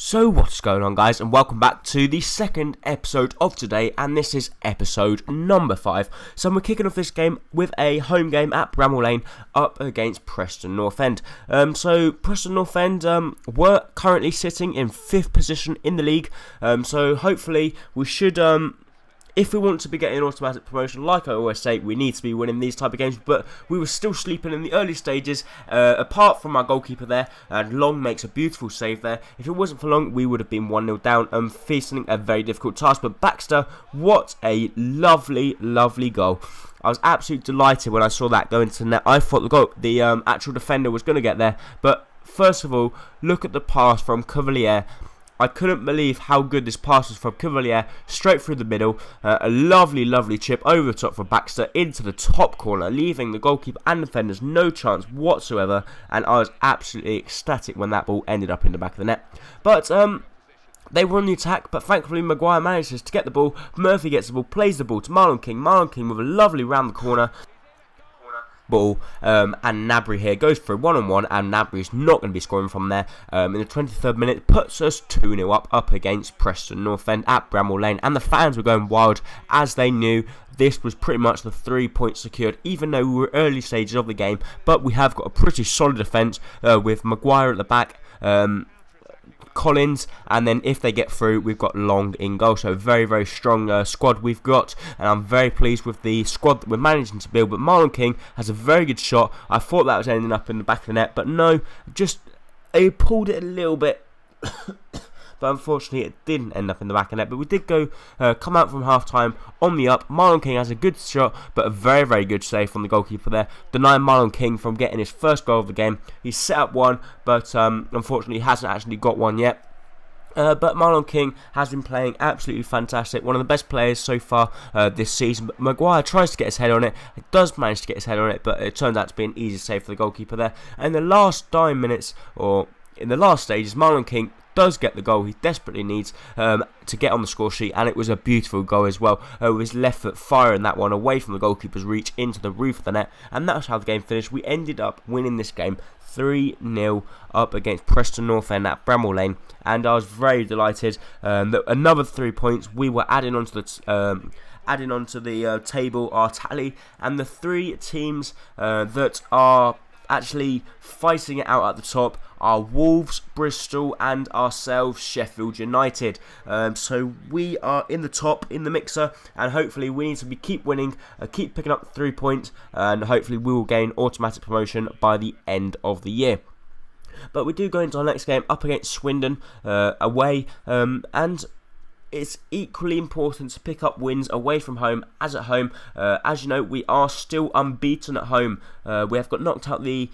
So what's going on, guys, and welcome back to the second episode of today, and this is episode number 5. So we're kicking off this game with a home game at Bramall Lane up against Preston North End. So Preston North End were currently sitting in 5th position in the league, so hopefully we should... If we want to be getting automatic promotion, like I always say, we need to be winning these type of games. But we were still sleeping in the early stages, apart from our goalkeeper there. And Long makes a beautiful save there. If it wasn't for Long, we would have been 1-0 down and facing a very difficult task. But Baxter, what a lovely, lovely goal. I was absolutely delighted when I saw that go into the net. I thought the actual defender was going to get there. But first of all, look at the pass from Cavalier. I couldn't believe how good this pass was from Cavalier, straight through the middle. A lovely, lovely chip over the top for Baxter into the top corner, leaving the goalkeeper and defenders no chance whatsoever. And I was absolutely ecstatic when that ball ended up in the back of the net. But they were on the attack, but thankfully Maguire manages to get the ball. Murphy gets the ball, plays the ball to Marlon King. Marlon King with a lovely round the corner ball, and Gnabry here goes for a one-on-one, and Gnabry's not going to be scoring from there. In the 23rd minute, puts us 2-0 up against Preston North End at Bramall Lane, and the fans were going wild as they knew this was pretty much the 3 points secured, even though we were early stages of the game. But we have got a pretty solid defence with Maguire at the back, Collins, and then if they get through, we've got Long in goal. So very, very strong squad we've got, and I'm very pleased with the squad that we're managing to build. But Marlon King has a very good shot. I thought that was ending up in the back of the net, but no, just he pulled it a little bit. But unfortunately it didn't end up in the back of the net. But we did go come out from half time on the up. Marlon King has a good shot, but a very, very good save from the goalkeeper there, denying Marlon King from getting his first goal of the game. He's set up one, but unfortunately he hasn't actually got one yet. But Marlon King has been playing absolutely fantastic. One of the best players so far this season. But Maguire tries to get his head on it. He does manage to get his head on it, but it turns out to be an easy save for the goalkeeper there. And in the last 9 minutes, or in the last stages, Marlon King does get the goal he desperately needs to get on the score sheet, and it was a beautiful goal as well, with his left foot firing that one away from the goalkeeper's reach into the roof of the net, and that's how the game finished. We ended up winning this game 3-0 up against Preston North End at Bramall Lane, and I was very delighted that another 3 points we were adding onto the table, our tally, and the 3 teams that are actually fighting it out at the top are Wolves, Bristol, and ourselves, Sheffield United. So we are in the top, in the mixer, and hopefully we need to keep winning, keep picking up 3 points, and hopefully we will gain automatic promotion by the end of the year. But we do go into our next game up against Swindon away, and it's equally important to pick up wins away from home as at home. As you know, we are still unbeaten at home. We have got knocked out the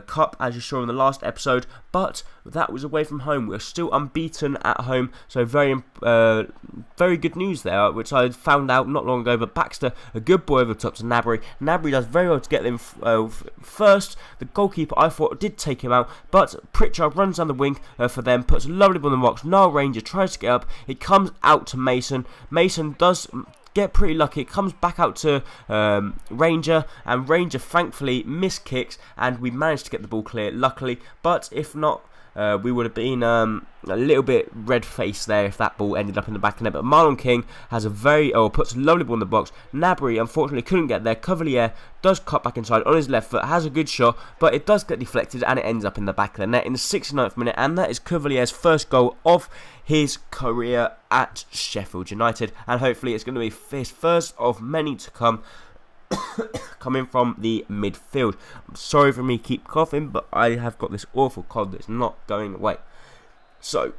cup, as you saw in the last episode, but that was away from home. We're still unbeaten at home, so very good news there, which I found out not long ago. But Baxter, a good boy over the top to Gnabry. Gnabry does very well to get them first. The goalkeeper, I thought, did take him out, but Pritchard runs down the wing for them, puts a lovely ball in the box. Niall Ranger tries to get up. It comes out to Mason. Mason does get pretty lucky. It comes back out to Ranger, and Ranger thankfully missed kicks, and we managed to get the ball clear, luckily. But if not, we would have been a little bit red-faced there if that ball ended up in the back of the net. But Marlon King has puts a lovely ball in the box. Gnabry unfortunately couldn't get there. Cavalier does cut back inside on his left foot, has a good shot, but it does get deflected, and it ends up in the back of the net in the 69th minute, and that is Cavalier's first goal of his career at Sheffield United, and hopefully it's going to be his first of many to come. Coming from the midfield. I'm sorry for me keep coughing, but I have got this awful cold that's not going away. So,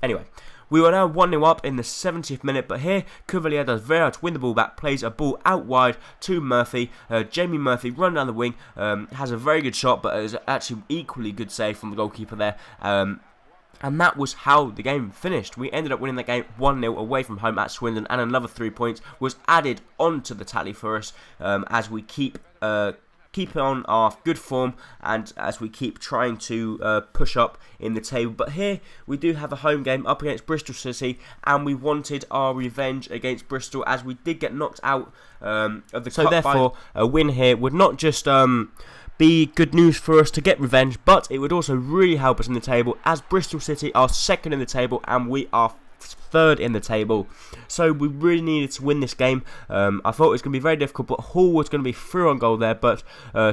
anyway, we were now 1-0 up in the 70th minute, but here Cavalier does very well to win the ball back, plays a ball out wide to Murphy. Jamie Murphy run down the wing, has a very good shot, but it was actually equally good save from the goalkeeper there. And that was how the game finished. We ended up winning the game 1-0 away from home at Swindon, and another 3 points was added onto the tally for us as we keep on our good form and as we keep trying to push up in the table. But here we do have a home game up against Bristol City, and we wanted our revenge against Bristol as we did get knocked out of the cup. So therefore, a win here would not just be good news for us to get revenge, but it would also really help us in the table, as Bristol City are second in the table and we are third in the table. So we really needed to win this game. I thought it was going to be very difficult, but Hull was going to be through on goal there, but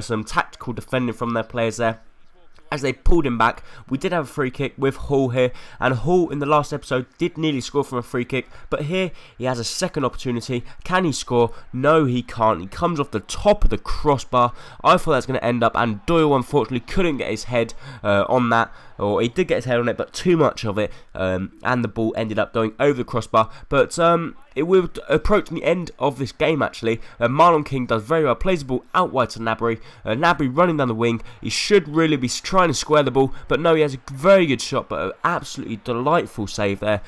some tactical defending from their players there as they pulled him back. We did have a free kick with Hull here, and Hull in the last episode did nearly score from a free kick, but here he has a second opportunity. Can he score? No, he can't. He comes off the top of the crossbar. I thought that's going to end up, and Doyle unfortunately couldn't get his head on that, or he did get his head on it, but too much of it, and the ball ended up going over the crossbar. But it will approach the end of this game actually. Marlon King does very well, plays the ball out wide to Nabry. Nabry running down the wing. He should really be trying to square the ball, but no, he has a very good shot, but an absolutely delightful save there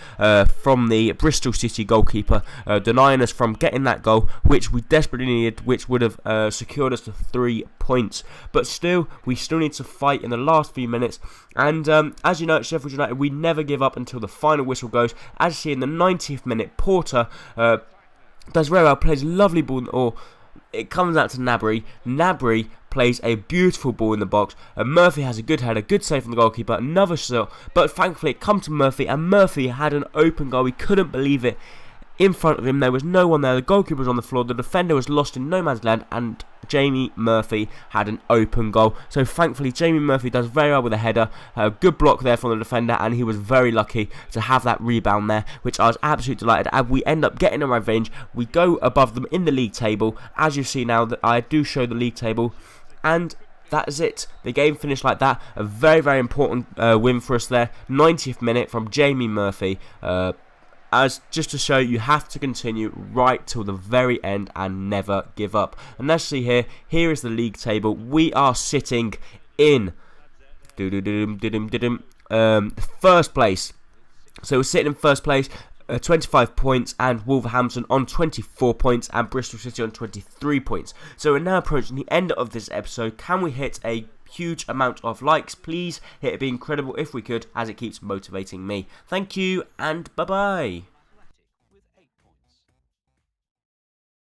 from the Bristol City goalkeeper, denying us from getting that goal, which we desperately needed, which would have secured us the 3 points. But still, we still need to fight in the last few minutes, and as you know, at Sheffield United, we never give up until the final whistle goes. As you see in the 90th minute, Porter does very well, plays a lovely ball, or it comes out to Nabry. Nabry plays a beautiful ball in the box, and Murphy has a good header, good save from the goalkeeper, another shot, but thankfully it comes to Murphy, and Murphy had an open goal. He couldn't believe it. In front of him there was no one there, the goalkeeper was on the floor, the defender was lost in no man's land, and Jamie Murphy had an open goal. So thankfully Jamie Murphy does very well with a header, a good block there from the defender, and he was very lucky to have that rebound there, which I was absolutely delighted. And we end up getting a revenge. We go above them in the league table. As you see now, that I do show the league table, and that is it. The game finished like that. A very, very important win for us there. 90th minute from Jamie Murphy. As just to show you have to continue right till the very end and never give up. And let's see here. Here is the league table. We are sitting in first place. So we're sitting in first place. 25 points, and Wolverhampton on 24 points, and Bristol City on 23 points. So we're now approaching the end of this episode. Can we hit a huge amount of likes? Please hit it, be incredible if we could, as it keeps motivating me. Thank you, and bye bye.